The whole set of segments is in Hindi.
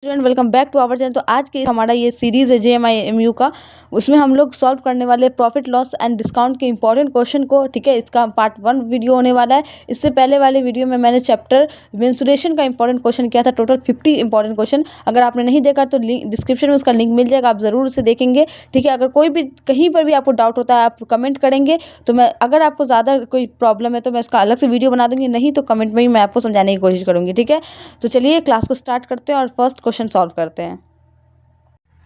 Student welcome back to our channel. तो आज के हमारा ये सीरीज़ है JMIMU का। उसमें हम लोग सॉल्व करने वाले प्रॉफिट लॉस एंड डिस्काउंट के इंपॉर्टेंट क्वेश्चन को। ठीक है, इसका पार्ट 1 वीडियो होने वाला है। इससे पहले वाले वीडियो में मैंने चैप्टर मेंस्ट्रुएशन का इंपॉर्टेंट क्वेश्चन किया था, टोटल 50 इंपॉर्टेंट क्वेश्चन। अगर आपने नहीं देखा तो डिस्क्रिप्शन में उसका लिंक मिल जाएगा, आप ज़रूर उसे देखेंगे। ठीक है, अगर कोई भी कहीं पर भी आपको डाउट होता है आप कमेंट करेंगे, तो मैं अगर आपको ज़्यादा कोई प्रॉब्लम है तो मैं उसका अलग से वीडियो बना दूँगी, नहीं तो कमेंट में ही मैं आपको समझाने की कोशिश करूँगी। ठीक है, तो चलिए क्लास को स्टार्ट करते हैं और फर्स्ट क्वेश्चन सॉल्व करते हैं।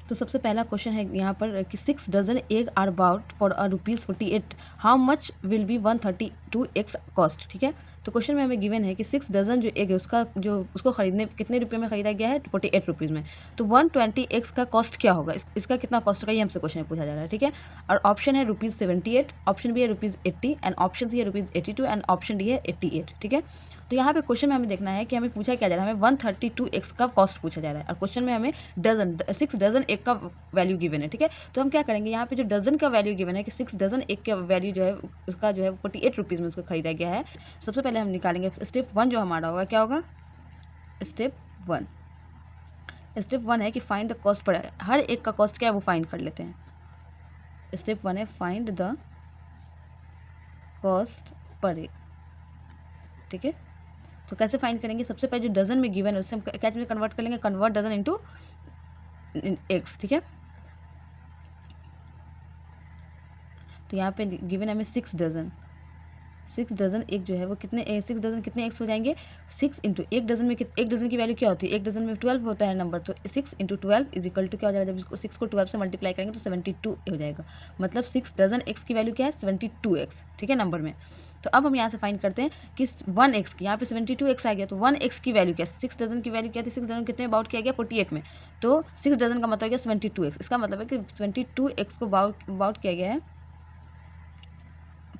तो सबसे पहला क्वेश्चन है यहाँ पर कि 6 dozen egg are bought for ₹48, how much will be 132x cost. ठीक है, तो क्वेश्चन में हमें गिवन है कि 6 डजन जो एग है उसको खरीदने कितने रुपये में खरीदा गया है, 48 रुपीज़ में। तो 120x का कॉस्ट क्या होगा, इसका कितना कॉस्ट होगा, ये हमसे क्वेश्चन में पूछा जा रहा है। ठीक है, और ऑप्शन है ₹78, ऑप्शन बी है ₹80 एंड ऑप्शन सी है ₹82 एंड ऑप्शन डी है 88। ठीक है, तो यहाँ पे क्वेश्चन में हमें देखना है कि हमें पूछा क्या जा रहा है, हमें 132x का कॉस्ट पूछा जा रहा है और क्वेश्चन में हमें 6 डजन एग का वैल्यू गिवन है। ठीक है, तो हम क्या करेंगे, यहाँ पे जो डजन का वैल्यू गिवन है कि 6 डजन एग का वैल्यू जो है उसका जो है 48 रुपीज़ में उसको खरीदा गया है। सबसे पहले हम निकालेंगे स्टेप 1, जो हमारा होगा क्या होगा, स्टेप 1 है कि फाइंड द कॉस्ट पर, हर एक का कॉस्ट क्या है वो फाइंड कर लेते हैं। स्टेप 1 है find the cost per egg. ठीक है, तो कैसे फाइंड करेंगे, सबसे पहले जो डजन में गिवन है उससे हम क्या में कन्वर्ट कर लेंगे, कन्वर्ट डजन इनटू एक्स। ठीक है, तो यहाँ पे गिवन है हमें 6 डजन एक जो है वो कितने 6 डजन कितने एक्स हो जाएंगे, 6 इंटू एक डजन में एक डजन की वैल्यू क्या होती है, एक डजन में 12 होता है नंबर, तो 6 इंटू 12 इज इक्वल टू क्या हो जाएगा, जब इसको 6 को 12 से मल्टीप्लाई करेंगे तो 72 हो जाएगा। मतलब 6 डजन एक्स की वैल्यू क्या है, 72x। ठीक है, नंबर में। तो अब हम यहाँ से फाइंड करते हैं कि 1x की, यहाँ पे 72x आ गया, तो 1x की वैल्यू क्या है, 6 डजन की वैल्यू क्या थी, 6 डजन कितने बाउट किया गया, 48 में, तो 6 डजन का मतलब हो गया 72x। इसका मतलब है कि 72x को बाउट किया गया है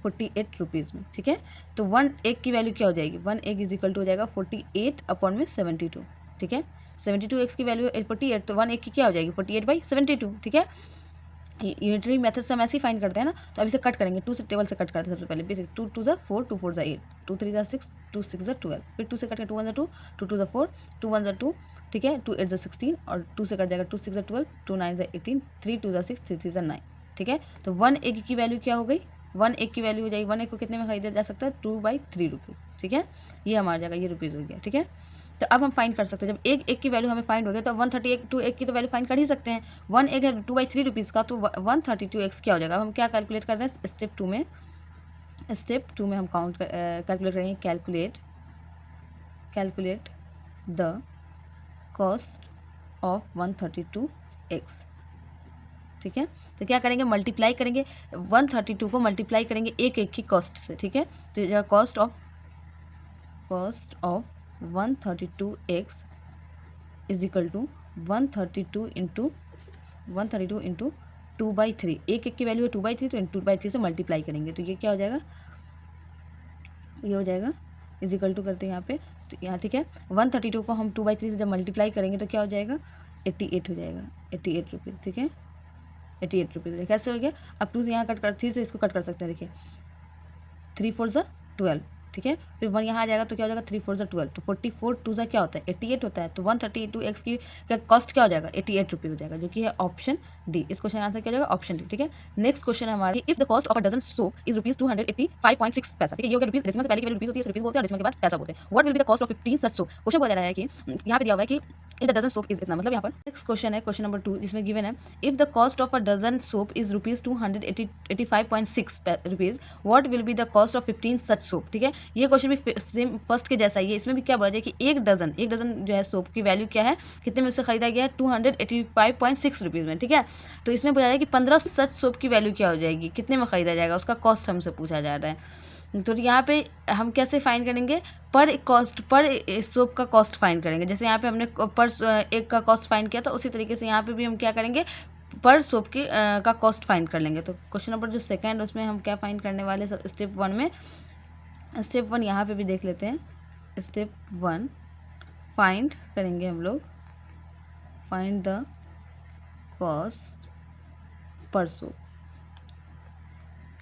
48 रुपीज़ में। ठीक है, तो 1 एग की वैल्यू क्या हो जाएगी, 1 एग इज इक्वल टू हो जाएगा 48 अपॉन में 72। ठीक है, 72x की वैल्यू 48, तो 1 एग की क्या हो जाएगी 48/72। ठीक है, यूनिटरी मेथड से हम ऐसे ही फाइंड करते हैं ना। तो अब इसे कट करेंगे, 2 से टेबल से कट करते हैं सबसे पहले, बेसिक 2 2 ज़ा 4, 2 4 ज़ा 8, 2 3 ज़ा 6, 2 6 ज़ा 12, फिर 2 से कट कर 2 1 ज़ा 2, 2 2 ज़ा 4, 2 1 ज़ा 2, ठीक है, 2 8 ज़ा 16 और 2 से कट जाएगा 2 6 ज़ा 12, 2 9 ज़ा 18, 3 2 ज़ा 6, 3 3 ज़ा 9। ठीक है, तो 1 एग की वैल्यू क्या हो गई, 1 एग की वैल्यू हो जाएगी, 1 एग को कितने में खरीदा जा सकता है, 2/3 रुपीज़। ठीक है, ये हमारा जाएगा, ये रुपीज़ हो गया। ठीक है, तो अब हम फाइंड कर सकते हैं, जब एक की वैल्यू हमें फाइंड हो गया तो 132 एक की तो वैल्यू फाइंड कर ही सकते हैं। 1 एग है 2/3 रुपीज़ का, तो 132x क्या हो जाएगा। हम क्या कैलकुलेट कर रहे हैं, स्टेप टू में हम कैलकुलेट करेंगे, calculate the cost of 132x। ठीक है, तो क्या करेंगे, मल्टीप्लाई करेंगे 132 को मल्टीप्लाई करेंगे एक की कॉस्ट से। ठीक है, तो cost of 132x is equal to 132 into 2/3। एक की वैल्यू है 2/3, तो 2/3 से मल्टीप्लाई करेंगे तो ये क्या हो जाएगा, ये हो जाएगा इज इक्वल टू करते हैं यहाँ पे, तो यहाँ ठीक है 132 को हम 2/3 से जब मल्टीप्लाई करेंगे तो क्या हो जाएगा, 88 हो जाएगा, 88 रुपीज़। ठीक है, 88 रुपीज़ कैसे हो गया, अब 2 से यहाँ कट कर 3 से इसको कट कर सकते हैं, देखिए 3 4 ज़ा 12। ठीक है, फिर 1 यहाँ आ जाएगा तो क्या हो जाएगा, 3 4 ज़ा 12, तो 44 2 ज़ा क्या होता है 88 होता है, तो 132x की का कॉस्ट क्या हो जाएगा 88 रुपीज़ हो जाएगा, जो कि है ऑप्शन डी। इस क्वेश्चन आंसर क्या हो जाएगा, ऑप्शन डी। ठीक है, नेक्स्ट क्वेश्चन है हमारा, if the cost of a dozen soap is ₹285.6 पैसा। ठीक है, ये हो गया रुपीज़, डेसिमल से पहले की वैल्यू रुपीज़ होती है, रुपीज़ बोलते हैं और डेसिमल के बाद पैसा बोलते हैं। What will be the cost of 15 such soap. Question बोला जा रहा है कि यहाँ पे दिया हुआ है कि if the dozen soap is इतना, मतलब यहाँ पर नेक्स्ट क्वेश्चन है क्वेश्चन नंबर 2, जिसमें गिवन है if the cost of a dozen soap is ₹285.6 rupees, what will be the cost of 15 such soap. ठीक है, ये क्वेश्चन भी सेम फर्स्ट के जैसा ही है। इसमें भी क्या बोला जाए कि एक डजन जो है सोप की वैल्यू क्या है, कितने में उससे खरीदा गया है, 285.6 रुपीज़ में। ठीक है, तो इसमें बोला जाए कि 15 सच सोप की वैल्यू क्या हो जाएगी, कितने में खरीदा जाएगा, उसका कॉस्ट हमसे पूछा जा रहा है। तो यहाँ पे हम कैसे फाइंड करेंगे, पर सोप का कॉस्ट फाइंड करेंगे। जैसे यहाँ पे हमने पर एक का कॉस्ट फाइंड किया था, उसी तरीके से यहाँ पे भी हम क्या करेंगे, पर सोप की का कॉस्ट फाइंड कर लेंगे। तो क्वेश्चन नंबर जो सेकंड उसमें हम क्या फाइंड करने वाले सब स्टेप 1 में, स्टेप 1 यहाँ पे भी देख लेते हैं। स्टेप 1 फाइंड करेंगे हम लोग, find the cost per soap.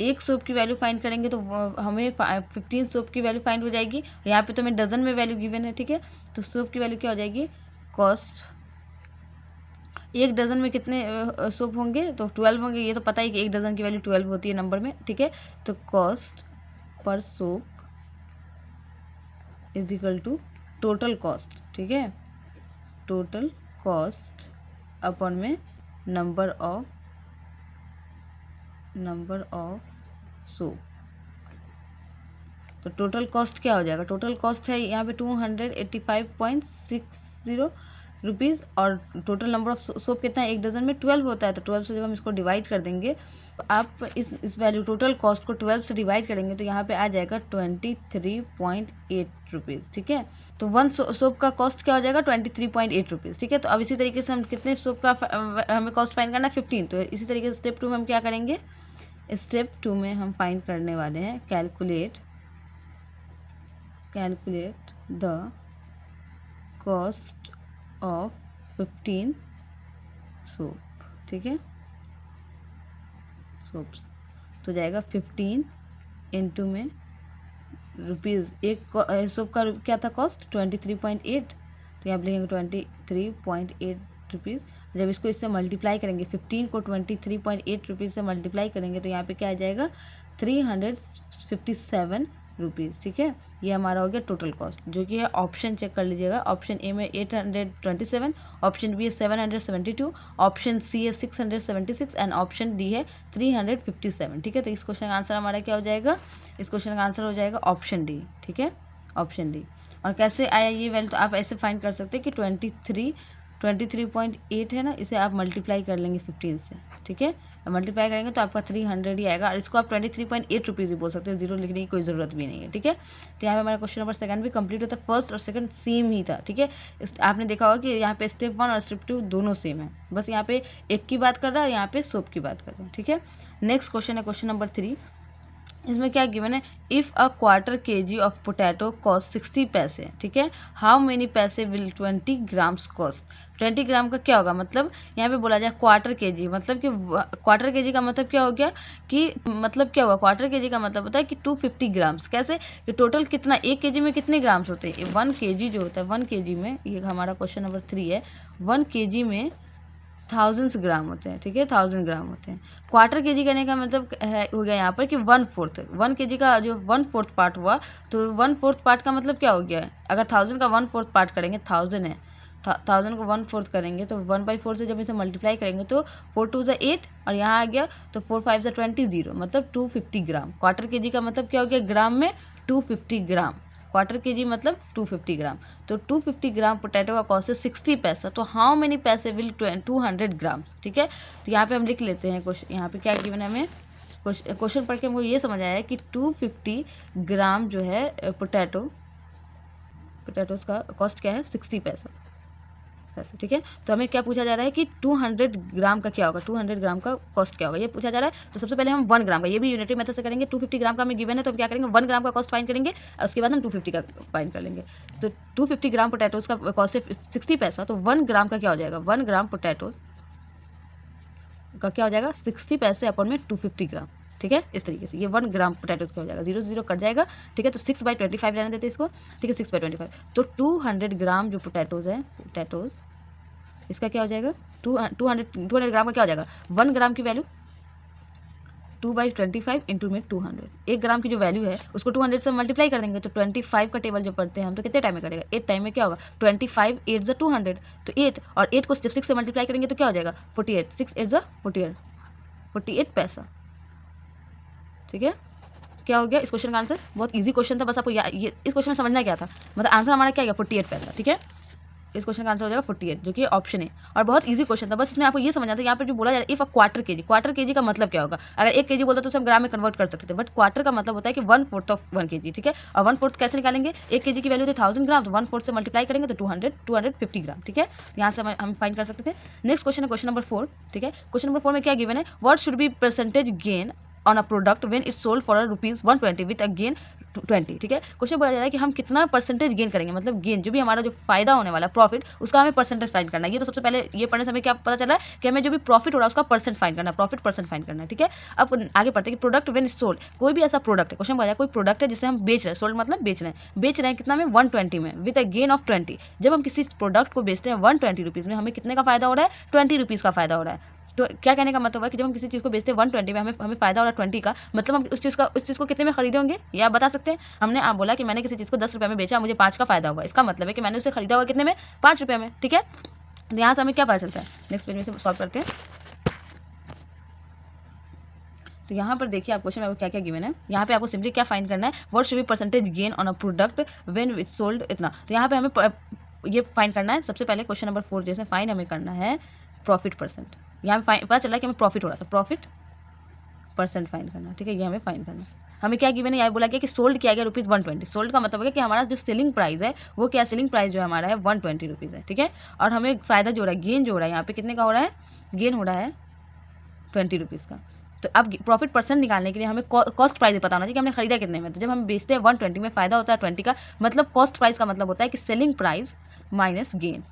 एक सोप की वैल्यू फाइंड करेंगे तो हमें 15 सोप की वैल्यू फाइंड हो जाएगी। यहाँ पे तो हमें डजन में वैल्यू गिवन है। ठीक है, तो सोप की वैल्यू क्या हो जाएगी, कॉस्ट एक डज़न में कितने सोप होंगे, तो 12 होंगे। ये तो पता ही कि एक डज़न की वैल्यू 12 होती है नंबर में, ठीक है। तो cost per soap is equal to total cost, ठीक है, टोटल कॉस्ट अपॉन में नंबर ऑफ सोप। तो टोटल कॉस्ट क्या हो जाएगा, टोटल कॉस्ट है यहाँ पे 285.60 रुपीज़, और टोटल नंबर ऑफ सोप कितना है, एक डज़न में 12 होता है। तो 12 से जब हम इसको डिवाइड कर देंगे, तो आप इस वैल्यू टोटल कॉस्ट को 12 से डिवाइड करेंगे तो यहाँ पे आ जाएगा 23.8 रुपीज़, ठीक है। तो वन सोप का कॉस्ट क्या हो जाएगा, 23.8 रुपीज़, ठीक है। तो अब इसी तरीके से हम कितने सोप का हमें कॉस्ट फाइंड करना है, 15। तो इसी तरीके से स्टेप 2 में हम क्या करेंगे, स्टेप 2 में हम फाइंड करने वाले हैं calculate the cost of 15 soap, ठीक है, सोप्स। तो जाएगा 15 इंटू में रुपीज़, एक सोप का क्या था कॉस्ट 23.8, तो यहाँ पे लिखेंगे 23.8 रुपीज़। जब इसको इससे मल्टीप्लाई करेंगे, 15 को 23.8 रुपीज़ से मल्टीप्लाई करेंगे तो यहाँ पे क्या आ जाएगा 357 रुपीज़, ठीक है। ये हमारा हो गया टोटल कॉस्ट, जो कि है ऑप्शन चेक कर लीजिएगा। ऑप्शन ए में 827, ऑप्शन बी है 772, ऑप्शन सी है 676 एंड ऑप्शन डी है 357, ठीक है। तो इस क्वेश्चन का आंसर हमारा क्या हो जाएगा, इस क्वेश्चन का आंसर हो जाएगा ऑप्शन डी, ठीक है, ऑप्शन डी। और कैसे आया ये वैल्यू, तो आप ऐसे फाइंड कर सकते हैं कि 23.8 है ना, इसे आप मल्टीप्लाई कर लेंगे 15 से, ठीक है। मल्टीप्लाई करेंगे तो आपका 300 ही आएगा, और इसको आप 23.8 रुपीज़ भी बोल सकते हैं, जीरो लिखने की कोई ज़रूरत भी नहीं है, ठीक है। तो यहाँ पे हमारा क्वेश्चन नंबर 2 भी कंप्लीट होता है। फर्स्ट और सेकंड सेम ही था, ठीक है। आपने देखा होगा कि यहाँ पे स्टेप 1 और स्टेप 2 दोनों सेम है, बस यहाँ पे एक की बात कर रहा है और यहाँ पे सोप की बात कर रहा है, ठीक है। नेक्स्ट क्वेश्चन है क्वेश्चन नंबर 3। इसमें क्या गिवन है, if a quarter kg of potato cost 60 पैसे, ठीक है, हाउ मेनी पैसे विल 20 ग्राम्स कॉस्ट। 20 ग्राम का क्या होगा, मतलब यहाँ पे बोला जाए क्वार्टर kg, मतलब कि क्वार्टर kg का मतलब क्या हो गया कि मतलब क्या हुआ, क्वार्टर kg का मतलब होता है कि 250 ग्राम्स। कैसे कि टोटल कितना, 1 kg में कितने ग्राम्स होते हैं, 1 kg जो होता है 1 kg में, ये हमारा क्वेश्चन नंबर 3 है, 1 kg में 1000 ग्राम होते हैं, ठीक है, 1000 ग्राम होते हैं। क्वार्टर केजी करने का मतलब है हो गया यहाँ पर कि 1/4 केजी का जो 1/4 पार्ट हुआ, तो 1/4 पार्ट का मतलब क्या हो गया है, अगर 1000 का 1/4 पार्ट करेंगे, 1000 है, 1000 को 1/4 करेंगे तो 1/4 से जब इसे मल्टीप्लाई करेंगे तो 4 2 ज़ा 8 और यहाँ आ गया तो 4 5 ज़ा 20 0, मतलब 250 ग्राम। क्वार्टर केजी का मतलब क्या हो गया, ग्राम में 250 ग्राम, क्वार्टर केजी मतलब 250 ग्राम। तो 250 ग्राम पोटैटो का कॉस्ट है 60 पैसा। तो हाउ मेनी पैसे विल 200 ग्राम्स, ठीक है। तो यहाँ पे हम लिख लेते हैं क्वेश्चन, यहाँ पे क्या गिवन है हमें, क्वेश्चन पढ़ के हमको ये समझ आया है कि 250 ग्राम जो है पोटैटोस का कॉस्ट क्या है 60 पैसा, ठीक है। तो हमें क्या पूछा जा रहा है कि 200 ग्राम का क्या होगा, 200 ग्राम का कॉस्ट क्या होगा, ये पूछा जा रहा है। तो सबसे पहले हम 1 ग्राम का, ये भी यूनिटरी मेथड से करेंगे। 250 ग्राम का हमें गिवन है तो हम क्या करेंगे, 1 ग्राम का कॉस्ट फाइंड करेंगे और उसके बाद हम 250 का फाइंड कर लेंगे। तो 250 ग्राम पोटैटोस का कॉस्ट है 60 पैसा, तो 1 ग्राम का क्या हो जाएगा, 1 ग्राम पोटैटोस का क्या हो जाएगा 60 पैसे अपॉन में 250 ग्राम, ठीक है। इस तरीके से ये 1 ग्राम पोटैटोस का हो जाएगा, 0 0 कट जाएगा, ठीक है। तो 6/25 रहने देते इसको, ठीक है, 6/25। तो 200 ग्राम जो पोटैटोस है, पोटैटोस इसका क्या हो जाएगा 200 ग्राम का क्या हो जाएगा, 1 ग्राम की वैल्यू 2/25 इंटू में 200, 1 ग्राम की जो वैल्यू है उसको 200 से मल्टीप्लाई कर देंगे। तो 25 का टेबल जो पढ़ते हैं हम तो कितने टाइम में करेगा, 8 टाइम में क्या होगा 25 8 ज़ा 200, तो 8 और 8 को 6 से मल्टीप्लाई करेंगे तो क्या हो जाएगा 48, 6 8 ज़ा 48 पैसा, ठीक है। क्या हो गया इस क्वेश्चन का आंसर, बहुत इजी क्वेश्चन था, बस आपको ये इस क्वेश्चन में समझना क्या था, मतलब आंसर हमारा क्या गया 48 पैसा, ठीक है। इस क्वेश्चन का आंसर हो जाएगा 48, जो कि ऑप्शन है, और बहुत इजी क्वेश्चन था, बस इसमें आपको ये समझना था। यहाँ पर जो बोला जा रहा है इफ़ अ क्वार्टर केजी का मतलब क्या होगा, अगर 1 केजी बोलता तो उसे हम ग्राम में कन्वर्ट कर सकते थे, बट क्वार्टर का मतलब होता है कि 1/4 ऑफ 1 केजी, ठीक है। और 1/4 कैसे निकालेंगे, 1 केजी की वैल्यू थी 1000 ग्राम, तो 1/4 से मल्टीप्लाई करेंगे तो 250 ग्राम, ठीक है। यहाँ से हम फाइंड कर सकते थे। नेक्स्ट क्वेश्चन है क्वेश्चन नंबर 4, ठीक है। क्वेश्चन नंबर 4 में क्या गिवन है, what should be percentage gain on a product when it's sold for ₹120 with a gain 20, ठीक है। क्वेश्चन बोला जा रहा है कि हम कितना परसेंटेज गेन करेंगे, मतलब गेन जो भी हमारा जो फायदा होने वाला है प्रॉफिट, उसका हमें परसेंटेज फाइंड करना है। ये तो सबसे पहले ये पढ़ने से हमें क्या पता चला है कि हमें जो भी प्रॉफिट हो रहा है उसका परसेंट फाइंड करना है, प्रॉफिट परसेंट फाइंड करना है, ठीक है। अब आगे पढ़ते हैं कि प्रोडक्ट व्हेन सोल्ड, कोई भी ऐसा प्रोडक्ट है, क्वेश्चन बोला जाए कोई प्रोडक्ट है जिसे हम बेच रहे हैं, सोल्ड मतलब बेच रहे हैं कितना में 120 में विद अ गेन ऑफ 20। जब हम किसी प्रोडक्ट को बेचते हैं 120 रुपीज़ में, हमें कितने का फायदा हो रहा है, 20 रुपीज़ का फायदा हो रहा है। तो क्या कहने का मतलब है कि जब हम किसी चीज़ को बेचते हैं 120 में, हमें फायदा हो रहा है 20 का, मतलब हम उस चीज़ को कितने में खरीदे होंगे ये आप बता सकते हैं। हमने आप बोला कि मैंने किसी चीज़ को 10 रुपये में बेचा, मुझे 5 का फायदा हुआ, इसका मतलब है कि मैंने उसे खरीदा हुआ कितने में, 5 रुपये में, ठीक है। तो यहाँ से हमें क्या पता चलता है, नेक्स्ट पेज में से सॉल्व करते हैं। तो यहाँ पर देखिए आप क्वेश्चन में क्या क्या गिवन है। यहाँ पे आपको सिंपली क्या फाइंड करना है, what should be percentage gain on a product when it sold इतना। तो यहाँ पे हमें ये फाइंड करना है। सबसे पहले क्वेश्चन नंबर 4 जैसे फाइंड हमें करना है प्रॉफिट परसेंट। यहाँ पे पता चला कि हमें प्रॉफिट हो रहा था, प्रॉफिट परसेंट फाइंड करना, ठीक है। ये हमें फाइंड करना है। हमें क्या गिवन है, यहाँ बोला गया कि सोल्ड किया गया ₹120। सोल्ड का मतलब है कि हमारा जो सेलिंग प्राइस है वो क्या, सेलिंग प्राइस जो हमारा है 120 रुपीज़ है, ठीक है। और हमें फ़ायदा जो हो रहा है, गेन जो हो रहा है यहाँ पे कितने का हो रहा है, गेन हो रहा है 20 रुपीज़ का। तो अब प्रॉफिट परसेंट निकालने के लिए हमें कॉस्ट प्राइस पता होना चाहिए कि हमने खरीदा कितने में। तो जब हम बेचते हैं 120 में, फ़ायदा होता है 20 का, मतलब कॉस्ट प्राइस का मतलब होता है कि सेलिंग प्राइस माइनस गेन।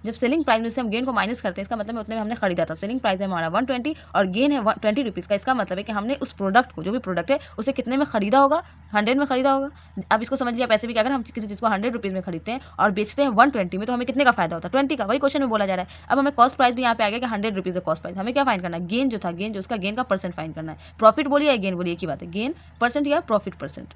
जब सेलिंग प्राइस में से हम गेन को माइनस करते हैं, इसका मतलब है उतने में हमने खरीदा था। सेलिंग प्राइस है हमारा 120 और गेन है 20 रुपीज़ का। इसका मतलब है कि हमने उस प्रोडक्ट को, जो भी प्रोडक्ट है, उसे कितने में खरीदा होगा, 100 में खरीदा होगा। अब इसको समझिए आप ऐसे भी, क्या अगर हम किसी चीज़ को 100 रुपीज़ में खरीदते हैं और बेचते हैं 120 में, तो हमें कितने का फायदा होता है, 20 का। वही क्वेश्चन में बोला जा रहा है। अब हमें कॉस्ट प्राइस भी यहाँ पे आ गया कि 100 रुपीज़ है कॉस्ट प्राइस। हमें क्या फाइंड करना है, गेन जो था, गेन जो उसका गेन का परसेंट फाइंड करना है। प्रॉफिट बोलिए या गेन बोलिए, एक ही बात है, गेन परसेंट या प्रॉफिट परसेंट,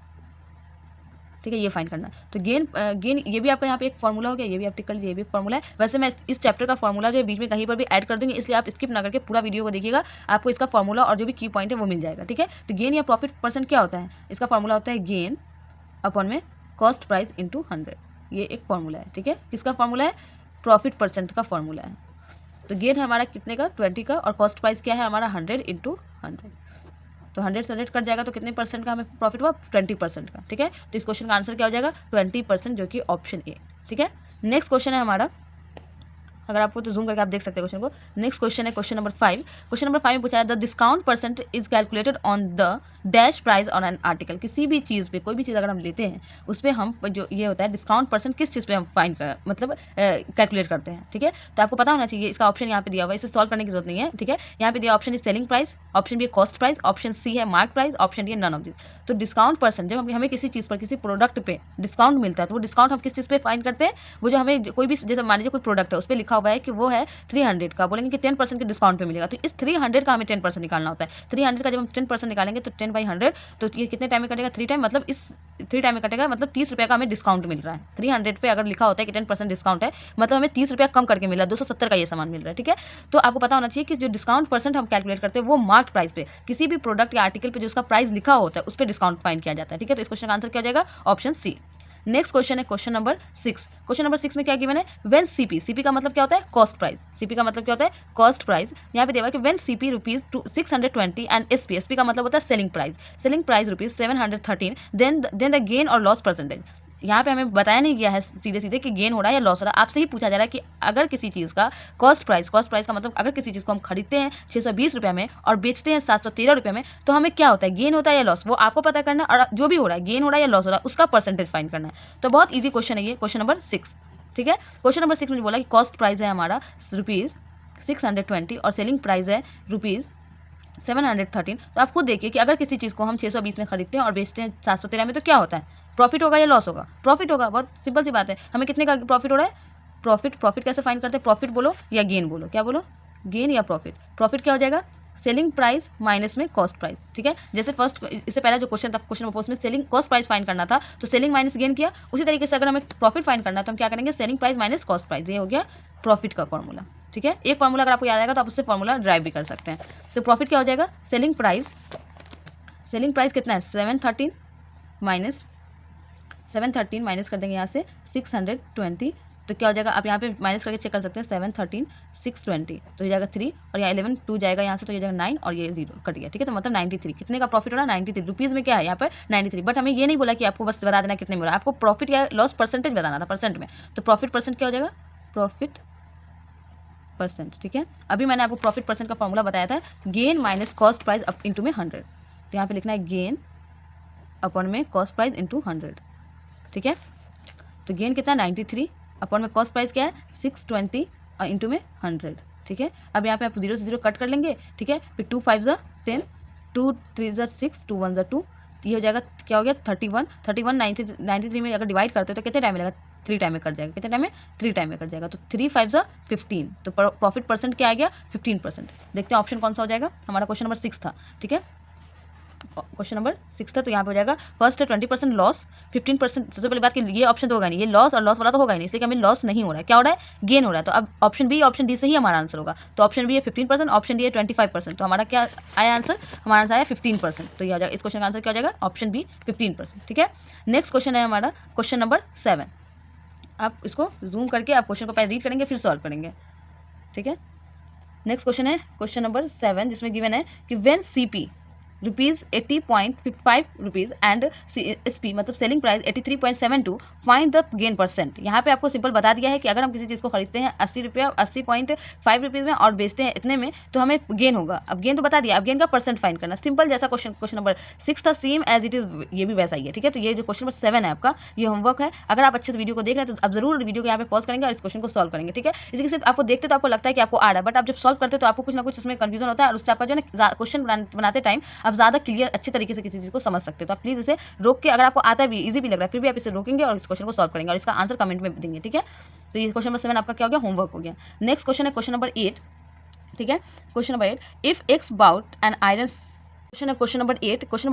ठीक है। ये फाइंड करना है। तो गेन ये भी आपका यहाँ पे एक फॉर्मूला हो गया, ये भी आप टिक कर लीजिए, ये भी एक फॉर्मूला है। वैसे मैं इस चैप्टर का फॉर्मूला जो है बीच में कहीं पर भी ऐड कर दूंगी, इसलिए आप स्किप ना करके पूरा वीडियो को देखिएगा, आपको इसका फॉर्मूला और जो भी की पॉइंट है वो मिल जाएगा, ठीक है। तो गेन या प्रॉफिट परसेंट क्या होता है, इसका फॉर्मूला होता है गेन अपॉन में कॉस्ट प्राइस इंटू 100। ये एक फॉर्मूला है, ठीक है। किसका फॉर्मूला है, प्रॉफिट परसेंट का फॉर्मूला है। तो गेन है हमारा कितने का, 20 का, और कॉस्ट प्राइस क्या है हमारा 100 इंटू 100। तो 100 से 100 कट जाएगा तो कितने परसेंट का हमें प्रॉफिट हुआ, 20% का, ठीक है। तो इस क्वेश्चन का आंसर क्या हो जाएगा, 20%, जो कि ऑप्शन ए, ठीक है। नेक्स्ट क्वेश्चन है हमारा, अगर आपको तो जूम करके आप देख सकते हैं क्वेश्चन को। नेक्स्ट क्वेश्चन है क्वेश्चन नंबर 5। क्वेश्चन नंबर 5 में पूछा है the discount percent is calculated on the dash price on an article. किसी भी चीज़ पे, कोई भी चीज़ अगर हम लेते हैं, उस पर हम जो ये होता है डिस्काउंट परसेंट किस चीज़ पे हम फाइंड कर, मतलब कैलकुलेट करते हैं, ठीक है। तो आपको पता होना चाहिए, इसका ऑप्शन यहाँ पे दिया हुआ है, इसे सॉल्व करने की जरूरत नहीं है, ठीक है। यहाँ पे दिया option is selling price, option B है कॉस्ट प्राइस, ऑप्शन सी है मार्क प्राइस, ऑप्शन डी है नन ऑफ दिस। तो डिस्काउंट परसेंट जब हमें किसी चीज़ पर, किसी प्रोडक्ट पे डिस्काउंट मिलता है, तो वो डिस्काउंट हम किस चीज़ पे फाइंड करते हैं, वो जो हमें कोई भी, जैसे मान लीजिए कोई प्रोडक्ट है, उस पर लिखा हुआ है कि वो है 300 का, बोलेंगे कि 10% के डिस्काउंट पे मिलेगा, तो इस 300 का हमें 10% निकालना होता है। 300 का जब हम 10% निकालेंगे तो 10/100, तो ये कितने टाइम में कटेगा, 3 टाइम, मतलब इस 3 टाइम में कटेगा, मतलब 30 रुपये का हमें डिस्काउंट मिल रहा है। 300 पे अगर लिखा होता है कि 10% डिस्काउंट है, मतलब हमें 30 रुपया कम करके मिल रहा है, 270 का ये सामान मिल रहा है, ठीक है। तो आपको पता होना चाहिए कि जो डिस्काउंट परसेंट हम कैलकुलेट करते हैं वो मार्क प्राइस पे, किसी भी प्रोडक्ट या आर्टिकल पे जो उसका प्राइस लिखा होता है उस पर डिस्काउंट फाइंड किया जाता है, ठीक है। तो इस क्वेश्चन का आंसर क्या हो जाएगा, ऑप्शन सी। नेक्स्ट क्वेश्चन है क्वेश्चन नंबर 6। क्वेश्चन नंबर 6 में क्या गिवन है, व्हेन सीपी, सीपी का मतलब क्या होता है, कॉस्ट प्राइस। सीपी का मतलब क्या होता है, कॉस्ट प्राइस। यहाँ पे देगा कि when CP ₹620 and SP, SP का मतलब होता है selling price, selling price ₹713, then the gain और लॉस परसेंटेज। यहाँ पे हमें बताया नहीं गया है सीधे सीधे कि गेन हो रहा है या लॉस हो रहा है, आपसे ही पूछा जा रहा है कि अगर किसी चीज़ का कॉस्ट प्राइस का मतलब अगर किसी चीज़ को हम खरीदते हैं 620 रुपये में और बेचते हैं 713 रुपये में, तो हमें क्या होता है, गेन होता है या लॉस, वो आपको पता करना है। और जो भी हो रहा है, गेन हो रहा है या लॉस हो रहा है, उसका परसेंटेज फाइंड करना है। तो बहुत ईजी क्वेश्चन है ये, क्वेश्चन नंबर 6, ठीक है। क्वेश्चन नंबर 6 में बोला कि कॉस्ट प्राइस है हमारा ₹620 और सेलिंग प्राइस है ₹713। तो आप खुद देखिए कि अगर किसी चीज़ को हम 620 में खरीदते हैं और बेचते हैं 713 में, तो क्या होता है, प्रॉफिट होगा या लॉस होगा, प्रॉफिट होगा। बहुत सिंपल सी बात है, हमें कितने का प्रॉफिट हो रहा है, प्रॉफिट कैसे फाइंड करते हैं, प्रॉफिट बोलो या गेन बोलो, क्या बोलो, गेन या प्रॉफिट। प्रॉफिट क्या हो जाएगा, सेलिंग प्राइस माइनस में कॉस्ट प्राइस, ठीक है। जैसे फर्स्ट, इससे पहला जो क्वेश्चन था, क्वेश्चन नंबर 4 में सेलिंग कॉस्ट प्राइस फाइंड करना था, तो सेलिंग माइनस गेन किया। उसी तरीके से अगर हमें प्रॉफिट फाइंड करना है तो हम क्या करेंगे, selling price minus cost price, ये हो गया प्रॉफिट का फॉर्मूला, ठीक है। एक फॉर्मूला अगर आपको याद आएगा तो आप उससे फॉर्मूला ड्राइव भी कर सकते हैं। तो प्रॉफिट क्या हो जाएगा, सेलिंग प्राइस कितना है, 713 माइनस कर देंगे यहाँ से 620, तो क्या हो जाएगा, आप यहाँ पे माइनस करके चेक कर सकते हैं, 713 620, तो ये जाएगा 3 और यहाँ 11 2 जाएगा यहाँ से, तो ये जाएगा 9 और ये 0 कट गया, ठीक है। तो मतलब 93 कितने का प्रॉफिट हो रहा है, 93 रुपीज़ में क्या है यहाँ पर 93। बट हमें ये नहीं बोला कि आपको बस बता देना कितने में हो रहा है, आपको प्रॉफिट या लॉस परसेंटेज बताना था, परसेंट में। तो प्रॉफिट परसेंट क्या हो जाएगा, प्रॉफिट परसेंट, ठीक है। अभी मैंने आपको प्रॉफिट परसेंट का फॉर्मूला बताया था, gain minus cost price up into में 100। तो यहाँ पे लिखना है गेन अपॉन में कॉस्ट प्राइस इंटू 100, ठीक है। तो गेन कितना 93 अपॉन में कॉस्ट प्राइस क्या है 620 और इंटू में 100, ठीक है। अब यहाँ पे आप 0 से 0 कट कर लेंगे, ठीक है। फिर 2 5 10, 2 3 6, 2 1 2, ये हो जाएगा क्या हो गया 31 93 में अगर डिवाइड करते हो तो कितने टाइम में लगेगा 3 टाइम में कट जाएगा, कितने टाइम में 3 टाइम में कट जाएगा। तो 3 5 15, तो प्रॉफिट परसेंट क्या आ गया 15%। देखते हैं ऑप्शन कौन सा हो जाएगा। हमारा क्वेश्चन नंबर 6 था, ठीक है, क्वेश्चन नंबर 6 था। तो यहाँ पे हो जाएगा फर्स्ट है 20% लॉस, 15%। सबसे पहली बात कि ये ऑप्शन तो होगा नहीं, ये लॉस और लॉस वाला तो होगा नहीं, इसलिए कि हमें लॉस नहीं हो रहा है, क्या हो रहा है गेन हो रहा है। तो अब ऑप्शन बी ऑप्शन डी से ही हमारा आंसर होगा। तो ऑप्शन बी है 15%, ऑप्शन डी है 25%। तो हमारा क्या आया आंसर, हमारा आंसर आया 15%। तो ये आ जाएगा, इस क्वेश्चन का आंसर क्या हो जाएगा ऑप्शन बी 15%, ठीक है। नेक्स्ट क्वेश्चन है हमारा क्वेश्चन नंबर 7। आप इसको जूम करके आप क्वेश्चन को पहले रीड करेंगे फिर सॉल्व करेंगे, ठीक है। नेक्स्ट क्वेश्चन है क्वेश्चन नंबर 7, जिसमें गिवन है कि व्हेन CP ₹80.55 एंड SP मतलब selling price 83.72, find the gain percent. यहाँ पे आपको सिंपल बता दिया है कि अगर हम किसी चीज़ को खरीदते हैं 80 रुपया 80.5 में और बेचते हैं इतने में तो हमें गेन होगा। अब गेन तो बता दिया, अब गेन का परसेंट फाइंड करना। सिंपल जैसा क्वेश्चन नंबर 6 था, सेम एज इट इज़ ये भी वैसा ही है, ठीक है। तो ये जो क्वेश्चन नंबर 7 है आपका, ये होमवर्क है। अगर आप अच्छे से वीडियो को देख रहे हैं तो आप जरूर वीडियो को यहाँ पे पॉज करेंगे और इस क्वेश्चन को सॉल्व करेंगे, ठीक है। इसी के सिर्फ आपको देखते तो आपको लगता है कि आपको आ रहा है, बट आप जब सॉल्व करते तो आपको कुछ ना कुछ उसमें कंफ्यूजन होता है और उससे आपका जो है क्वेश्चन बनाते टाइम आप ज़्यादा क्लियर अच्छे तरीके से किसी चीज़ को समझ सकते हो। तो आप प्लीज़ इसे रोक के, अगर आपको आता है भी इजी भी लग रहा है फिर भी आप इसे रोकेंगे और इस क्वेश्चन को सॉल्व करेंगे और इसका आंसर कमेंट में देंगे, ठीक है। तो ये क्वेश्चन नंबर 7 आपका क्या हो गया होमवर्क हो गया। नेक्स्ट क्वेश्चन है क्वेश्चन नंबर 8, ठीक है। Question number 8, if x bought an iron, question number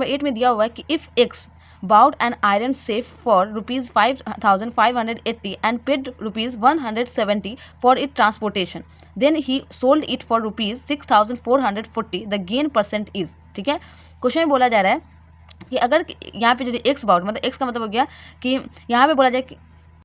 8 में दिया हुआ है कि if x bought an iron safe for rupees 5,580 and paid rupees 170 for its transportation, then he sold it for rupees 6,440, the gain percent is, ठीक है। क्वेश्चन में बोला जा रहा है कि अगर यहाँ पे जो एक्स बाउट मतलब एक्स का मतलब हो गया कि यहाँ पे बोला जाए कि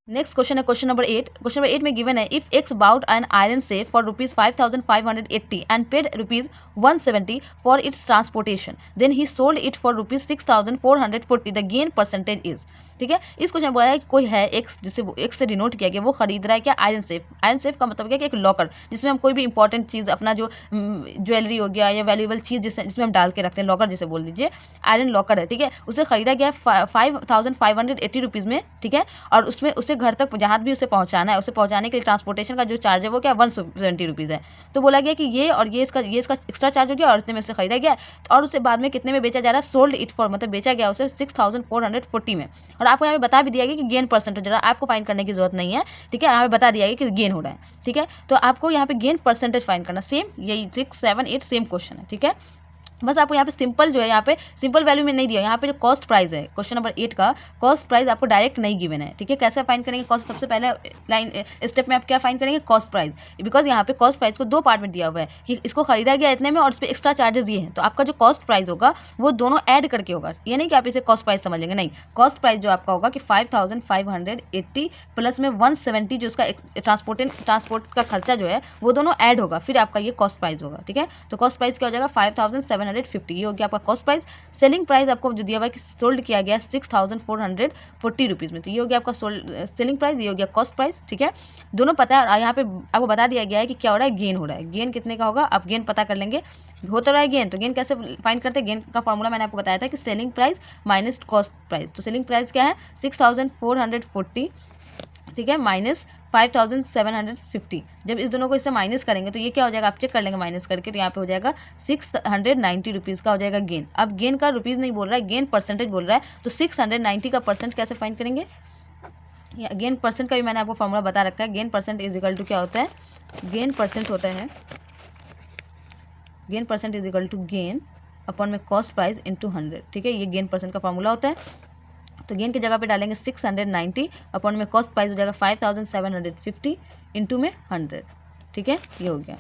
नेक्स्ट क्वेश्चन है क्वेश्चन नंबर 8। क्वेश्चन नंबर 8 में गिवन है if x bought an iron safe for rupees 5,580 and paid rupees 170 for its transportation, then he sold it for rupees 6,440, the gain percentage is, ठीक है। इस क्वेश्चन में बोला है कि कोई है एक्स, जिसे एक्स से डिनोट किया गया, वो खरीद रहा है क्या आयरन सेफ। आयरन सेफ का मतलब क्या कि एक लॉकर जिसमें हम कोई भी इंपॉर्टेंट चीज़, अपना जो ज्वेलरी हो गया या वैल्यूएबल चीज़ जिसमें हम डाल के रखते हैं, लॉकर जिसे बोल दीजिए, आयरन लॉकर है, ठीक है। उसे खरीदा गया 5,580 रुपीज़ में, ठीक है। और उसमें उसे घर तक जहाँ भी उसे पहुँचाना है, उसे पहुँचाने के लिए ट्रांसपोर्टेशन का जो चार्ज है वो क्या 170 रुपीज़ है। तो बोला गया कि ये और ये इसका एक्स्ट्रा चार्ज हो गया और इतने में उसे खरीदा गया और उससे बाद में कितने में बेचा जा रहा है, सोल्ड इट फॉर मतलब बेचा गया उसे 6,440 में। और आपको यहाँ पे बता भी दिया गया कि गेन परसेंटेज जरा आपको फाइंड करने की जरूरत नहीं है, ठीक है। यहाँ पे बता दिया गया कि गेन हो रहा है, ठीक है। तो आपको यहाँ पे गेन परसेंटेज फाइंड करना, सेम यही 6 7 8 सेम क्वेश्चन है, ठीक है। बस आपको यहाँ पे सिंपल जो है, यहाँ पे सिंपल वैल्यू में नहीं दिया, यहाँ पे जो कॉस्ट प्राइस है क्वेश्चन नंबर 8 का, कॉस्ट प्राइस आपको डायरेक्ट नहीं गिवन है, ठीक है। कैसे फाइंड करेंगे कॉस्ट, सबसे पहले लाइन स्टेप में आप क्या फाइंड करेंगे कॉस्ट प्राइस, बिकॉज यहाँ पे कॉस्ट प्राइस को 2 पार्ट में दिया हुआ है कि इसको खरीदा गया इतने में और इस पर एक्स्ट्रा चार्जेस ये हैं। तो आपका जो कॉस्ट प्राइस होगा वो दोनों ऐड करके होगा, ये नहीं कि आप इसे कॉस्ट प्राइस समझ लेंगे, नहीं। कॉस्ट प्राइस जो आपका होगा कि 5,580 प्लस में 170 जो उसका ट्रांसपोर्ट का खर्चा जो है वो दोनों ऐड होगा, फिर आपका ये कॉस्ट प्राइस होगा, ठीक है। तो कॉस्ट प्राइस क्या हो जाएगा 5,750, ये हो गया आपका कॉस्ट प्राइस। सेलिंग प्राइस आपको जो दिया हुआ है कि सोल्ड किया गया 6,440 रुपीज़ में, तो ये हो गया आपका सेलिंग प्राइस, ये हो गया कॉस्ट प्राइस, ठीक है। दोनों पता है और यहाँ पे आपको बता दिया गया है कि क्या हो रहा है गेन हो रहा है। गेन कितने का होगा, आप गेन पता कर लेंगे, हो तो रहा है गेन, तो गेन कैसे फाइंड करते हैं, गेन का फॉर्मूला मैंने आपको बताया था कि selling price minus cost price. तो सेलिंग प्राइस क्या है 6,440, ठीक है, माइनस 5,750। जब इस दोनों को इससे माइनस करेंगे तो ये क्या हो जाएगा, आप चेक कर लेंगे माइनस करके, तो यहाँ पे हो जाएगा 690 रुपीज़ का हो जाएगा गेन। अब गेन का रुपीज़ नहीं बोल रहा है, गेन परसेंटेज बोल रहा है, तो 690 का परसेंट कैसे फाइंड करेंगे। गेन परसेंट का भी मैंने आपको फॉर्मूला बता रखा है। Gain percent is equal to क्या होता है, गेन परसेंट होता है, gain percent is equal to gain upon में कॉस्ट प्राइस इंटू 100, ठीक है। ये गेन परसेंट का फॉर्मूला होता है। तो गेन की जगह पे डालेंगे 690 अपॉन में कॉस्ट प्राइस हो जाएगा 5,750 इंटू में 100, ठीक है। ये हो गया,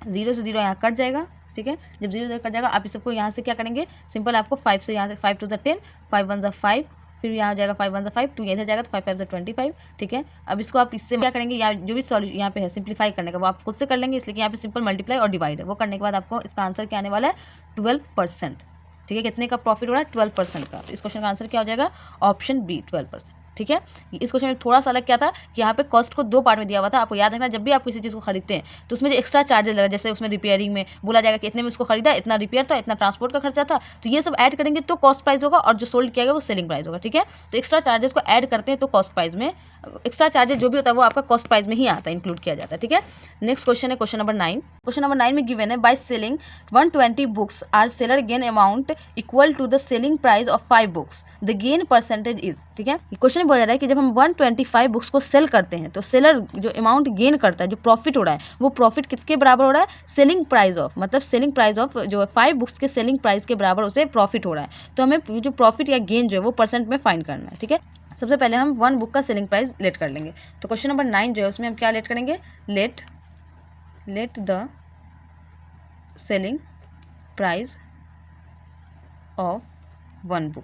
0 से 0 यहाँ कट जाएगा, ठीक है। जब 0 से कट जाएगा आप इस सबको यहाँ से क्या करेंगे, सिंपल आपको 5 से यहाँ से 5 2 10, 5 1 5, फिर यहाँ हो जाएगा 5 1 5, 2 यहाँ जाएगा तो 5 5 25, ठीक है। अब इसको आप इससे क्या करेंगे, या जो भी सॉल्यूशन यहाँ पे है सिंप्लीफाई करने का वो आप खुद से कर लेंगे, इसलिए कि यहाँ पे सिंपल मल्टीप्लाई और डिवाइड है। वो करने के बाद आपको इसका आंसर क्या आने वाला है 12%, ठीक है। कितने का प्रॉफिट हो रहा है 12% का। तो इस क्वेश्चन का आंसर क्या हो जाएगा ऑप्शन बी 12%। ठीक है। इस क्वेश्चन में थोड़ा सा अलग क्या था कि यहाँ पे कॉस्ट को 2 पार्ट में दिया हुआ था। आपको याद रखना, जब भी आप किसी चीज़ को खरीदते हैं तो उसमें जो एक्स्ट्रा चार्जेस लगा, जैसे उसमें रिपेयरिंग में बोला जाएगा कि इतने में उसको खरीदा, इतना रिपेयर था, इतना ट्रांसपोर्ट का खर्चा था, तो ये सब ऐड करेंगे तो कॉस्ट प्राइस होगा, और जो सोल्ड किया गया वो सेलिंग प्राइस होगा। ठीक है, तो एक्स्ट्रा चार्जेस को ऐड करते हैं तो कॉस्ट प्राइस में, एक्स्ट्रा चार्जेस जो भी होता है वो आपका कॉस्ट प्राइस में ही आता है, इंक्लूड किया जाता है। ठीक है, नेक्स्ट क्वेश्चन है क्वेश्चन नंबर 9। क्वेश्चन नंबर 9 में गिवन है, by selling 120 books are seller gain amount equal to the selling price of 5 books, the gain percentage is. ठीक है, क्वेश्चन में बोला जा रहा है कि जब हम 125 बुक्स को सेल करते हैं तो सेलर जो अमाउंट गेन करता है, जो प्रॉफिट हो रहा है, वो प्रॉफिट किसके बराबर हो रहा है? सेलिंग प्राइस ऑफ, मतलब सेलिंग प्राइस ऑफ जो 5 बुक्स के सेलिंग प्राइस के बराबर उसे प्रॉफिट हो रहा है। तो हमें जो प्रॉफिट या गेन जो है वो परसेंट में फाइंड करना है। ठीक है, सबसे पहले हम 1 बुक का सेलिंग प्राइस लेट कर लेंगे। तो क्वेश्चन नंबर 9 जो है उसमें हम क्या लेट करेंगे? Let the selling price of 1 book.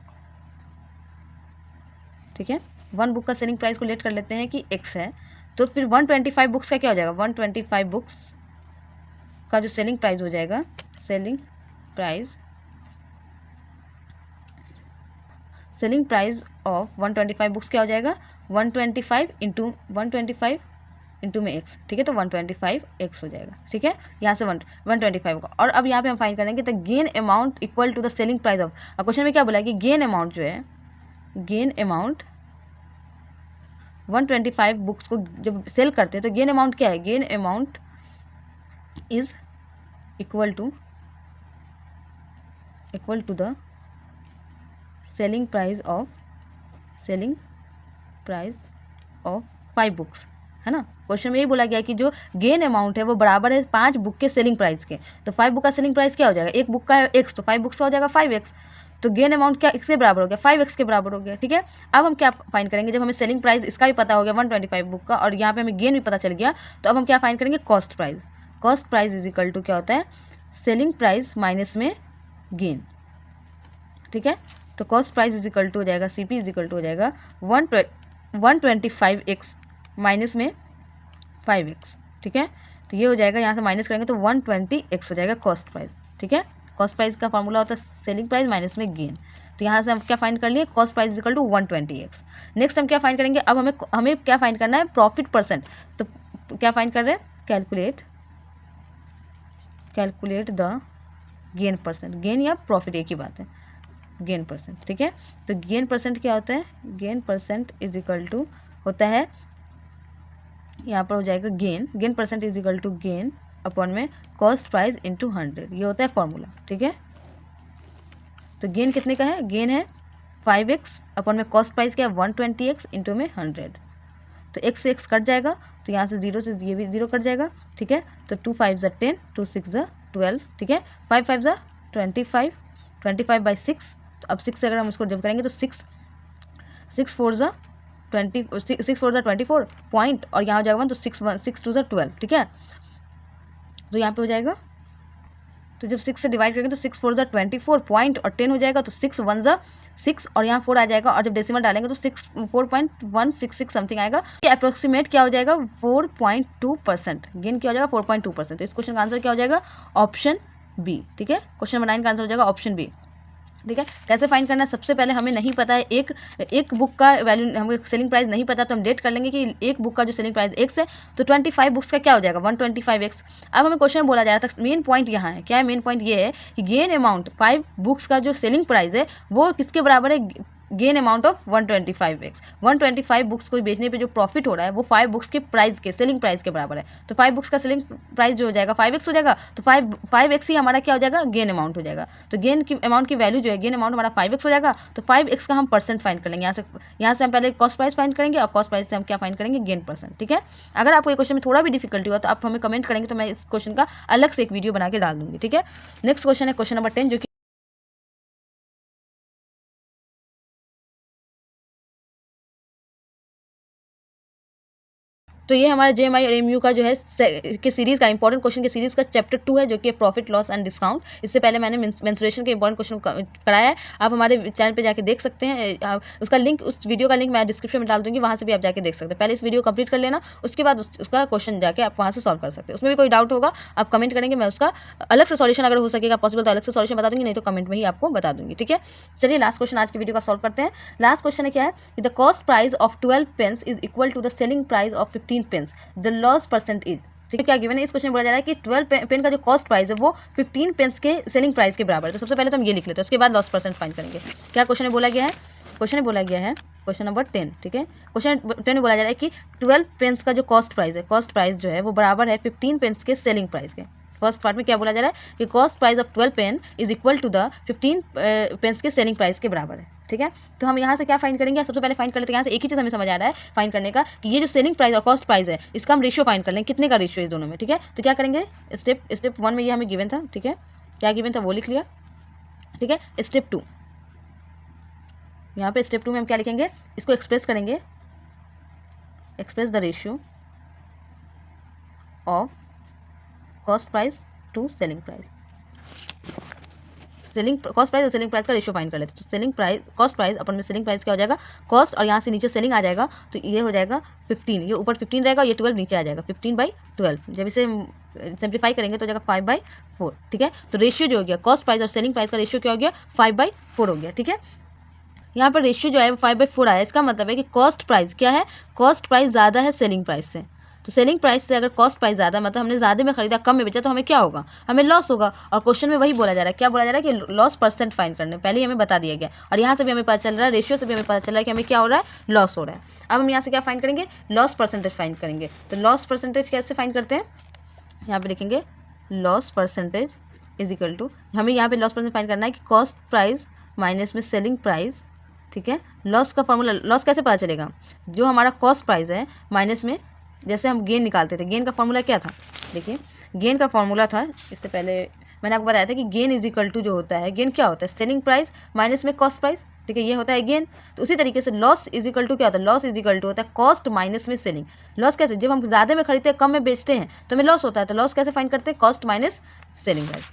ठीक है, 1 बुक का सेलिंग प्राइस को लेट कर लेते हैं कि x है, तो फिर 125 बुक्स का क्या हो जाएगा? 125 बुक्स का जो सेलिंग प्राइस हो जाएगा, सेलिंग प्राइस ऑफ 125 बुक्स क्या हो जाएगा? 125 इंटू में x। ठीक है, तो 125x हो जाएगा। ठीक है, यहाँ से 125 का, और अब यहाँ पे हम फाइंड करेंगे तो gain amount equal to the selling price of. अब क्वेश्चन में क्या बोला है कि गेन अमाउंट जो है, गेन अमाउंट 125 बुक्स को जब सेल करते हैं तो गेन अमाउंट क्या है? Gain amount is equal to the selling price of 5 books, है ना। क्वेश्चन में यही बोला गया कि जो गेन अमाउंट है वो बराबर है 5 बुक के सेलिंग प्राइस के। तो 5 बुक का सेलिंग प्राइस क्या हो जाएगा? एक बुक का है x, तो 5 बुक्स का हो जाएगा 5x। तो गेन अमाउंट क्या x के बराबर हो गया? 5x के बराबर हो गया। ठीक है, अब हम क्या फाइंड करेंगे? जब हमें सेलिंग प्राइस इसका भी पता हो गया 125 बुक का, और यहाँ पे हमें गेन भी पता चल गया, तो अब हम क्या फाइंड करेंगे? Cost price. Cost price is equal to क्या होता है? सेलिंग प्राइस माइनस में गेन। ठीक है, तो cost price is equal to हो जाएगा, CP इज इक्वल टू हो जाएगा 125x माइनस में 5x। ठीक है, तो ये हो जाएगा, यहाँ से माइनस करेंगे तो 120x हो जाएगा कॉस्ट प्राइस। ठीक है, कॉस्ट प्राइस का फॉर्मूला होता है सेलिंग प्राइस माइनस में गेन। तो यहाँ से हम क्या फाइंड कर लिए? Cost price equal to 120x। Next हम क्या फाइंड करेंगे? अब हमें क्या फाइंड करना है? Profit percent. तो क्या फाइंड कर रहे हैं? Calculate the gain percent. Gain या प्रॉफिट एक ही बात है, गेन परसेंट। ठीक है, तो गेन परसेंट क्या होता है? Gain percent is equal to होता है, यहाँ पर हो जाएगा gain percent is equal to gain upon में कॉस्ट प्राइस इंटू 100। ये होता है फॉर्मूला। ठीक है, तो गेन कितने का है? गेन है 5x अपॉन में कॉस्ट प्राइस क्या है? 120x इंटू में 100। तो x से x कट जाएगा, तो यहाँ से 0 से ये भी 0 कट जाएगा। ठीक है, तो 2 5 ज़ा 10, 2 6 ज़ा 12। ठीक है, 5 5 ज़ा 25, 25 बाई 6। तो अब 6 से अगर हम उसको डिवाइड करेंगे तो 6 4 ज़ा 24 पॉइंट, और यहाँ हो जाएगा 1, तो 6 2 ज़ा 12। ठीक है, तो यहाँ पे हो जाएगा, तो जब 6 से डिवाइड करेंगे तो 6 4 ज़ा 24 पॉइंट, और 10 हो जाएगा, तो 6 1 ज़ा 6, और यहाँ 4 आ जाएगा, और जब डेसिमल डालेंगे तो 4.166 समथिंग आएगा। ये अप्रोक्सीमेट क्या हो जाएगा? 4.2%। गेन क्या हो जाएगा? 4.2%। तो इस क्वेश्चन का आंसर क्या हो जाएगा? Option B. ठीक है, क्वेश्चन नंबर 9 का आंसर हो जाएगा ऑप्शन बी। ठीक है, कैसे फाइंड करना है? सबसे पहले हमें नहीं पता है एक बुक का वैल्यू, हमें सेलिंग प्राइस नहीं पता, तो हम डेट कर लेंगे कि एक बुक का जो सेलिंग प्राइस x है, तो 25 बुक्स का क्या हो जाएगा? 125x। अब हमें क्वेश्चन में बोला जा रहा था, मेन पॉइंट यहाँ है, क्या है मेन पॉइंट? ये है कि गेन अमाउंट 5 बुक्स का जो सेलिंग प्राइस है वो किसके बराबर है? Gain amount of 125x। 125 books को बेचने पे जो प्रॉफिट हो रहा है वो 5 बुक्स के प्राइस के, सेलिंग प्राइस के बराबर है। तो 5 बुक्स का सेलिंग प्राइस जो हो जाएगा 5x हो जाएगा, तो 5x ही हमारा क्या हो जाएगा? गेन अमाउंट हो जाएगा। तो गेन की अमाउंट की वैल्यू जो है, गेन अमाउंट हमारा 5x हो जाएगा, तो 5x का हम परसेंट फाइंड कर लेंगे। यहाँ से हम पहले कॉस्ट प्राइस फाइंड करेंगे, और कॉस्ट प्राइस से हम क्या फाइंड करेंगे? Gain percent. ठीक है, अगर आपको ये क्वेश्चन में थोड़ा भी डिफिकल्टी हुआ तो आप हमें कमेंट करेंगे, तो मैं इस क्वेश्चन का अलग से एक वीडियो बना के डाल दूंगी। ठीक है, नेक्स्ट क्वेश्चन है क्वेश्चन नंबर 10, जो कि तो ये हमारा JMI और MU का जो है के सीरीज़ का इंपॉर्टेंट क्वेश्चन के सीरीज़ का चैप्टर 2 है, जो कि प्रॉफिट लॉस एंड डिस्काउंट। इससे पहले मैंने मेंसुरेशन के इंपॉर्टेंट क्वेश्चन कराया है, आप हमारे चैनल पे जाके देख सकते हैं। उसका लिंक, उस वीडियो का लिंक मैं डिस्क्रिप्शन में डाल दूँगी, वहाँ से भी आप जाके देख सकते हैं। पहले इस वीडियो कंप्लीट कर लेना, उसके बाद उसका क्वेश्चन जाके आप वहाँ से सॉल्व कर सकते हैं। उसमें भी कोई डाउट होगा आप कमेंट करेंगे, मैं उसका अलग से सॉल्यूशन अगर हो सकेगा पॉसिबल तो अलग से सॉल्यूशन बता दूँगी, नहीं तो कमेंट में ही आपको बता दूँगी, ठीक है। चलिए लास्ट क्वेश्चन आज की वीडियो का सॉल्व करते हैं। लास्ट क्वेश्चन है क्या है, the cost price of 12 pens is equal to the selling price of 15 pens, the loss percent is. ठीक है, क्या गिवन है? इस क्वेश्चन में बोला जा रहा है कि 12 पेन का जो कॉस्ट प्राइस है वो 15 पेन्स के सेलिंग प्राइस के बराबर है। तो सबसे पहले तो हम ये लिख लेते हैं, उसके बाद लॉस परसेंट फाइंड करेंगे। क्या क्वेश्चन में बोला गया है? क्वेश्चन में बोला गया है क्वेश्चन नंबर 10, ठीक है। क्वेश्चन 10 में बोला जा रहा है कि 12 पेन्स का जो कॉस्ट प्राइस है, कॉस्ट प्राइस जो है वो बराबर है 15 पेन्स के सेलिंग प्राइस के। फर्स्ट पार्ट में क्या बोला जा रहा है कि cost price of 12 pen is equal to the 15 pens के सेलिंग प्राइस के बराबर है, ठीक है। तो हम यहाँ से क्या फाइंड करेंगे? सबसे पहले फाइंड कर लेते हैं यहाँ से एक ही चीज़ हमें समझ आ रहा है फाइंड करने का कि ये जो सेलिंग प्राइस और कॉस्ट प्राइस है इसका हम रेशियो फाइंड कर लेंगे, कितने का रेशियो है इस दोनों में, ठीक है। तो क्या करेंगे? स्टेप 1 में ये हमें गिवन था, ठीक है, क्या गिवन था वो लिख लिया, ठीक है। स्टेप 2, यहाँ पे स्टेप 2 में हम क्या लिखेंगे? इसको एक्सप्रेस करेंगे, express the ratio of cost price to selling price. Cost price और सेलिंग प्राइस का रेशियो फाइंड कर लेते हैं। तो selling price, cost price upon में सेलिंग प्राइस क्या हो जाएगा? कॉस्ट, और यहाँ से नीचे सेलिंग आ जाएगा, तो ये हो जाएगा 15, ये ऊपर 15 रहेगा और ये 12 नीचे आ जाएगा, 15/12। जब इसे सिंप्लीफाई करेंगे तो हो जाएगा 5/4, ठीक है। तो रेशियो जो हो गया कॉस्ट प्राइस और सेलिंग प्राइस का रेशियो क्या हो गया? 5/4 हो गया, ठीक है। यहाँ पर रेशियो जो है वो 5/4 आया, इसका मतलब है कि कॉस्ट प्राइस क्या है? कॉस्ट प्राइस ज़्यादा है सेलिंग प्राइस से। तो सेलिंग प्राइस से अगर कॉस्ट प्राइस ज़्यादा, मतलब हमने ज़्यादा में खरीदा कम में बेचा, तो हमें क्या होगा? हमें लॉस होगा। और क्वेश्चन में वही बोला जा रहा है, क्या बोला जा रहा है कि लॉस परसेंट फाइंड करने, पहले ही हमें बता दिया गया। और यहाँ से भी हमें पता चल रहा है, रेशियो से भी हमें पता चल रहा है कि हमें क्या हो रहा है? लॉस हो रहा है। अब हम यहाँ से क्या फाइंड करेंगे? लॉस परसेंटेज फाइंड करेंगे। तो लॉस परसेंटेज कैसे फाइंड करते हैं? यहाँ पर लिखेंगे loss percentage is equal to, हमें यहाँ पे लॉस परसेंट फाइंड करना है कि कॉस्ट प्राइस माइनस में सेलिंग प्राइस, ठीक है। लॉस का फॉर्मूला, लॉस कैसे पता चलेगा? जो हमारा कॉस्ट प्राइस है माइनस में, जैसे हम गेन निकालते थे, गेन का फॉर्मूला क्या था? देखिए गेन का फॉर्मूला था, इससे पहले मैंने आपको बताया था कि गेन इज इक्वल टू जो होता है, गेन क्या होता है? सेलिंग प्राइस माइनस में कॉस्ट प्राइस, ठीक है, ये होता है गेन। तो उसी तरीके से लॉस इज इक्वल टू क्या होता है? लॉस इज इक्वल टू होता है कॉस्ट माइनस में सेलिंग। लॉस कैसे? जब हम ज़्यादा में खरीदते हैं कम में बेचते हैं तो हमें लॉस होता है। तो लॉस कैसे फाइंड करते हैं? Cost minus selling price.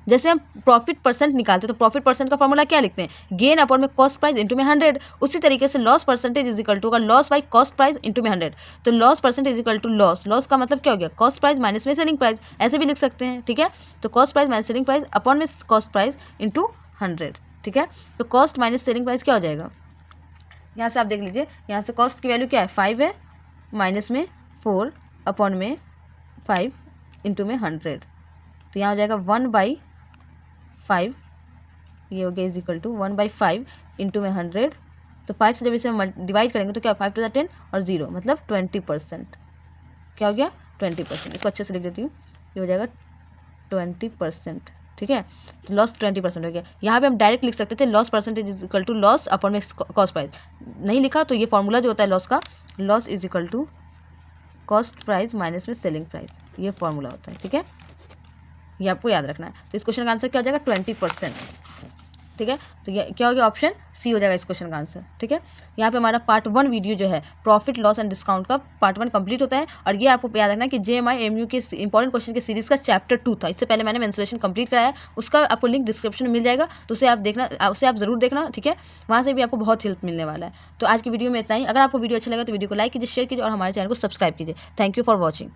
जैसे हम प्रॉफिट परसेंट निकालते हैं तो प्रॉफिट परसेंट का फॉर्मूला क्या लिखते हैं? गेन अपॉन में कॉस्ट प्राइस इंटू में 100। उसी तरीके से loss percentage is equal to होगा loss by cost price into में 100। तो loss percentage is equal to loss, loss का मतलब क्या हो गया? कॉस्ट प्राइस माइनस में सेलिंग प्राइस, ऐसे भी लिख सकते हैं, ठीक है। तो cost price minus selling price upon में कॉस्ट प्राइस इंटू 100, ठीक है। तो कॉस्ट माइनस सेलिंग प्राइस क्या हो जाएगा? यहाँ से आप देख लीजिए, यहाँ से कॉस्ट की वैल्यू क्या है? 5 है, माइनस में 4 अपॉन में 5 इंटू में 100। तो यहाँ हो जाएगा 1/5, ये हो गया इज इक्वल टू 1/5 इंटू में 100। तो 5 से जब इसे डिवाइड करेंगे तो क्या? 5 टू द 10 और 0 मतलब 20%। क्या हो गया? 20%। इसको अच्छे से लिख देती हूँ, ये हो जाएगा 20%, ठीक है। तो लॉस 20% हो गया। यहाँ पे हम डायरेक्ट लिख सकते थे loss percentage is equal to loss upon में कॉस्ट प्राइस, नहीं लिखा तो ये फॉर्मूला जो होता है लॉस का, loss is equal to cost price minus में सेलिंग प्राइस, ये फॉर्मूला होता है, ठीक है। ये आपको याद रखना है। तो इस क्वेश्चन का आंसर क्या हो जाएगा? 20%, ठीक है। तो ये क्या हो गया? ऑप्शन सी हो जाएगा इस क्वेश्चन का आंसर, ठीक है। यहाँ पे हमारा पार्ट 1 वीडियो जो है प्रॉफिट लॉस एंड डिस्काउंट का पार्ट 1 कंप्लीट होता है। और ये आपको याद रखना है कि JMI MU के इंपॉर्टेंट क्वेश्चन की सीरीज़ का चैप्टर 2 था। इससे पहले मैंने मेंसुरेशन कंप्लीट कराया है, उसका आपको लिंक डिस्क्रिप्शन में मिल जाएगा, तो उसे आप देखना, उसे आप ज़रूर देखना, ठीक है। वहाँ से भी आपको बहुत हेल्प मिलने वाला है। तो आज की वीडियो में इतना ही। अगर आपको वीडियो अच्छा लगा तो वीडियो को लाइक कीजिए, शेयर कीजिए और हमारे चैनल को सब्सक्राइब कीजिए। Thank you for watching.